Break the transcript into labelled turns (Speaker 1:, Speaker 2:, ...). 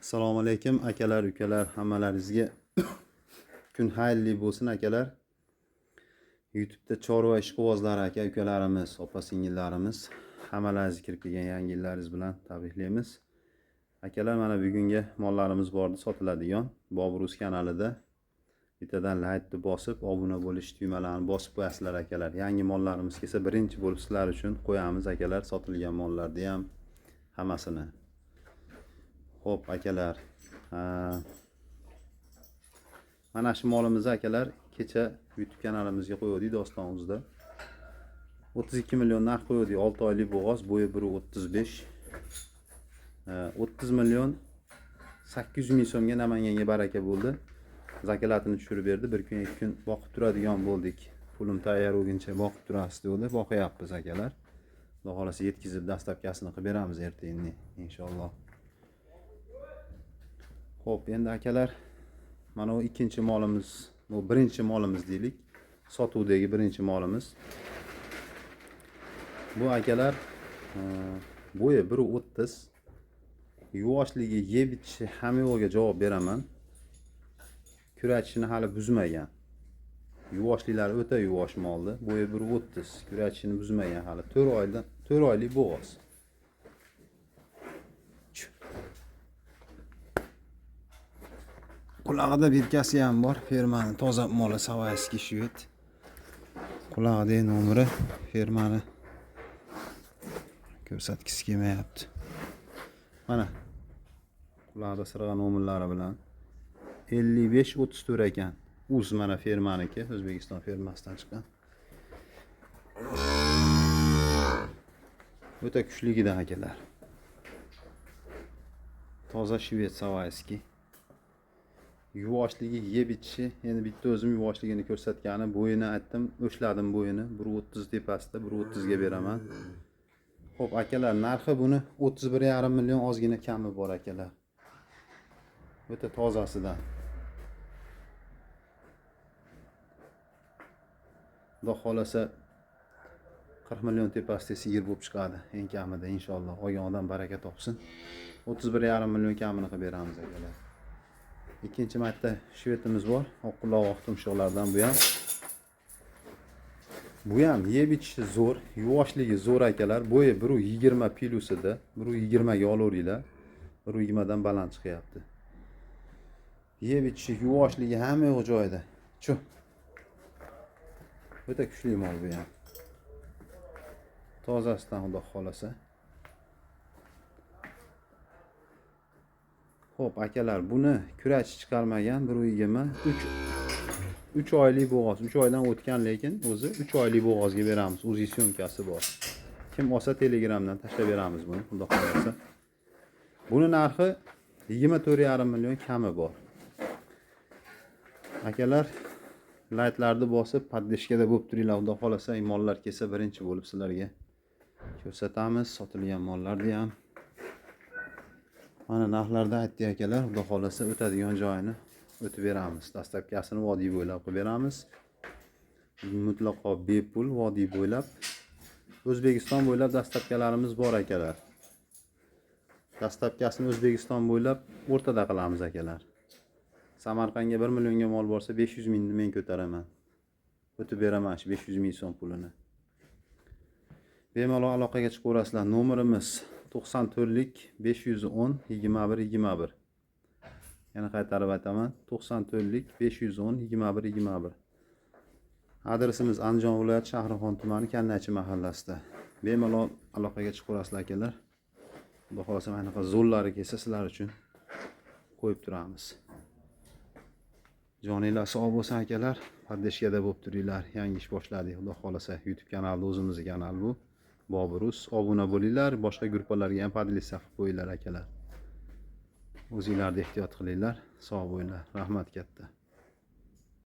Speaker 1: Assalomu alaykum akalar, ukalar, hammalaringizga kun xayrli bo'lsin akalar. YouTube'da chorva ishqibozlari aka ukalarimiz, opa singillarimiz hammalaringizni kirib kelgan yangi yillaringiz bilan tabriklaymiz. Akalar, mana bugungi mollarimiz bordi sotiladigan. Boburus kanalida bittadan like bosib, obuna bo'lish tugmalarini bosib qo'yasizlar akalar. Yangi mollarimiz kelsa birinchi bo'lib sizlar uchun qo'yamiz akalar, sotilgan mollarni ham hammasini. Xo'p akalar, mana shu molimizni akalar kecha YouTube kanalimizga qo'ydik Doston.uzda. 32 million narx qo'ydik, 6 oylik bo'g'oz, bo'yi 1.35. 30 million 800 ming so'mga Namanganga baraka bo'ldi. Zakalatini tushirib berdi. Bir kun, ikki kun boqib turadigan bo'ldik. Pulim tayyor bo'lguncha boqib turasiz dedi. Boqyapmiz akalar. Xudo xolasa yetkazib dastlabkasini qilib beramiz ertaga inshaalloh. Xo'p, endi akalar, mana bu ikkinchi molimiz, bu birinchi molimiz deylik. Sotuvdagi birinchi molimiz. Bu akalar bo'yi 1.30. Yuvoshligi, yeb ichishi hamma yo'lga javob beraman. Kurachishini hali buzmagan. Yuvoshlilari o'ta yuvosh moldi. Bo'yi 1.30. Kurachishini buzmagan hali. 4 oylik bo'g'oz. Qulog'ida birkasi ham bor. Fermani toza moli Savayskiy shved. Qulog'ida nomeri fermani ko'rsatgisi kelmayapti. Mana qulog'ida sirg'a nomerlari bilan 55-34 ekan. Uz mana fermaniki, O'zbekiston fermasidan chiqqan. O'ta kuchligidan akalar. Toza shved Savayskiy. Yuvoshligi, yeb ichishi, endi bitta o'zim yuvosligini ko'rsatgani, bo'yini aytdim, o'shladim bo'yini, 1.30 tepasida, 1.30 ga beraman. Xo'p akalar, narxi buni 31,5 million ozgina kami bor akalar. O'ta tozasidan. Xudo xolasa 40 million tepasida sigir bo'lib chiqadi, eng kamida inshaalloh. Olgan odam baraka topsin. 31,5 million kamini qilib beramiz akalar. Ikkinchi marta shvetimiz bor. Oq quloq, oq tumshuqlardan bu ham. Bu ham yeb ichishi zo'r, yuvoshligi zo'r akalar. Bo'yi 1.20 plyusida, 1.20 ga olaveringlar. 1.20 dan baland chiqyapti. Yeb ichishi, yuvoshligi hamma yo'q joyida. Chu. O'ta kuchli mol bu ham. Tozasidan xudo xolasa. Xo'p akalar, buni kurach chiqarmagan 1.20, 3 oylik bo'g'oz. 3 oydan o'tgan, lekin o'zi 3 oylik bo'g'ozga beramiz. O'zi syomkasi bor. Kim olsa Telegramdan tashlab beramiz buni, xudo xolasa. Buni narxi 24,5 million kami bor. Akalar, laytlarni bosib, podpishkada bo'lib turinglar, xudo xolasa. Mollar kelsa birinchi bo'lib sizlarga ko'rsatamiz. Sotilgan mollarni ham. Mana narxlarda aytdik akalar, xudo xolasa o'tadigan joyini o'tib beramiz. Dastlabkasini vodiy bo'ylab qilib beramiz. Mutlaqo bepul vodiy bo'ylab. O'zbekiston bo'ylab dastlabkalarimiz bor akalar. Dastlabkasini O'zbekiston bo'ylab o'rtada qilamiz akalar. Samarqandga 1 millionga mol borsa 500 mingni men ko'taraman. O'tib beraman shu 500 ming so'm pulini. Bemalol aloqaga chiqaverasizlar. Nomerimiz 94lik 510 21 21. Yana qaytarib aytaman. 94lik 510 21 21. Adresimiz Andijon viloyati Shahrixon tumani Kannachi mahallasida. Bemalol aloqaga chiqaverasizlar akalar. Xudo xolasa mana bunaqa zo'llari kelsa sizlar uchun qo'yib turamiz. Joninglar sog' bo'lsin akalar. Podpishkada bo'lib turinglar. Yangi ish boshladik. Xudo xolasa YouTube kanalida o'zimizning kanal bu. Boburus, obuna bo'linglar, boshqa gruppalarga ham podlista qilib qo'yinglar akalar. O'zingizlarni ehtiyot qilinglar, sog' bo'linglar. Rahmat katta.